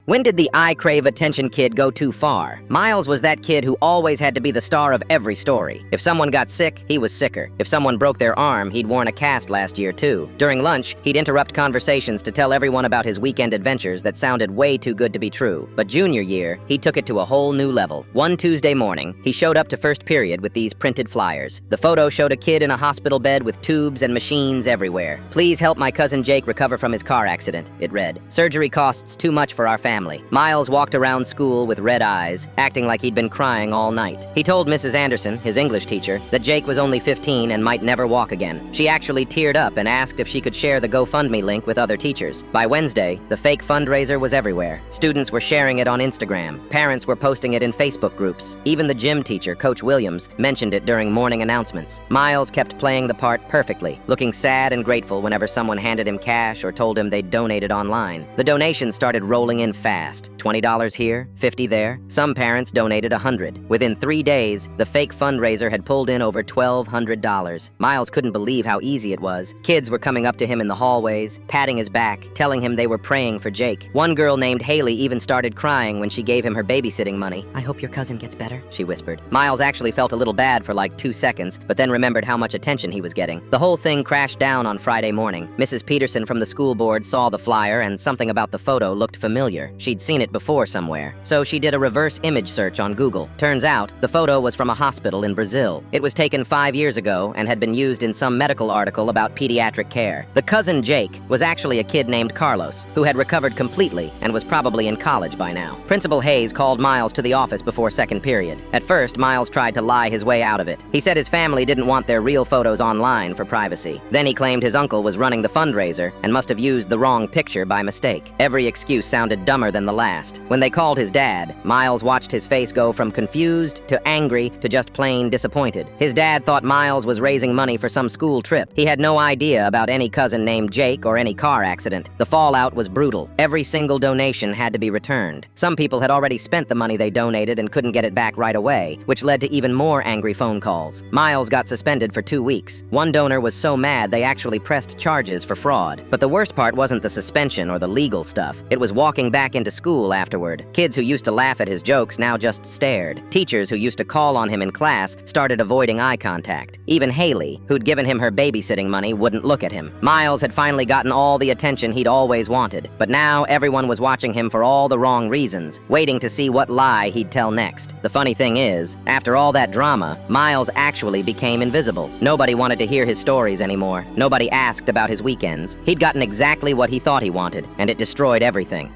When did the I crave attention kid go too far? Miles was that kid who always had to be the star of every story. If someone got sick, he was sicker. If someone broke their arm, he'd worn a cast last year too. During lunch, he'd interrupt conversations to tell everyone about his weekend adventures that sounded way too good to be true. But junior year, he took it to a whole new level. One Tuesday morning, he showed up to first period with these printed flyers. The photo showed a kid in a hospital bed with tubes and machines everywhere. "Please help my cousin Jake recover from his car accident," it read. "Surgery costs too much for our family." Miles walked around school with red eyes, acting like he'd been crying all night. He told Mrs. Anderson, his English teacher, that Jake was only 15 and might never walk again. She actually teared up and asked if she could share the GoFundMe link with other teachers. By Wednesday, the fake fundraiser was everywhere. Students were sharing it on Instagram. Parents were posting it in Facebook groups. Even the gym teacher, Coach Williams, mentioned it during morning announcements. Miles kept playing the part perfectly, looking sad and grateful whenever someone handed him cash or told him they'd donated online. The donations started rolling in fast. $20 here, $50 there. Some parents donated $100. Within 3 days, the fake fundraiser had pulled in over $1,200. Miles couldn't believe how easy it was. Kids were coming up to him in the hallways, patting his back, telling him they were praying for Jake. One girl named Haley even started crying when she gave him her babysitting money. "I hope your cousin gets better," she whispered. Miles actually felt a little bad for like 2 seconds, but then remembered how much attention he was getting. The whole thing crashed down on Friday morning. Mrs. Peterson from the school board saw the flyer and something about the photo looked familiar. She'd seen it before somewhere, so she did a reverse image search on Google. Turns out, the photo was from a hospital in Brazil. It was taken 5 years ago and had been used in some medical article about pediatric care. The cousin Jake was actually a kid named Carlos, who had recovered completely and was probably in college by now. Principal Hayes called Miles to the office before second period. At first, Miles tried to lie his way out of it. He said his family didn't want their real photos online for privacy. Then he claimed his uncle was running the fundraiser and must have used the wrong picture by mistake. Every excuse sounded dumber than the last. When they called his dad, Miles watched his face go from confused to angry to just plain disappointed. His dad thought Miles was raising money for some school trip. He had no idea about any cousin named Jake or any car accident. The fallout was brutal. Every single donation had to be returned. Some people had already spent the money they donated and couldn't get it back right away, which led to even more angry phone calls. Miles got suspended for 2 weeks. One donor was so mad they actually pressed charges for fraud. But the worst part wasn't the suspension or the legal stuff. It was walking back into school afterward. Kids who used to laugh at his jokes now just stared. Teachers who used to call on him in class started avoiding eye contact. Even Haley, who'd given him her babysitting money, wouldn't look at him. Miles had finally gotten all the attention he'd always wanted, but now everyone was watching him for all the wrong reasons, waiting to see what lie he'd tell next. The funny thing is, after all that drama, Miles actually became invisible. Nobody wanted to hear his stories anymore. Nobody asked about his weekends. He'd gotten exactly what he thought he wanted, and it destroyed everything.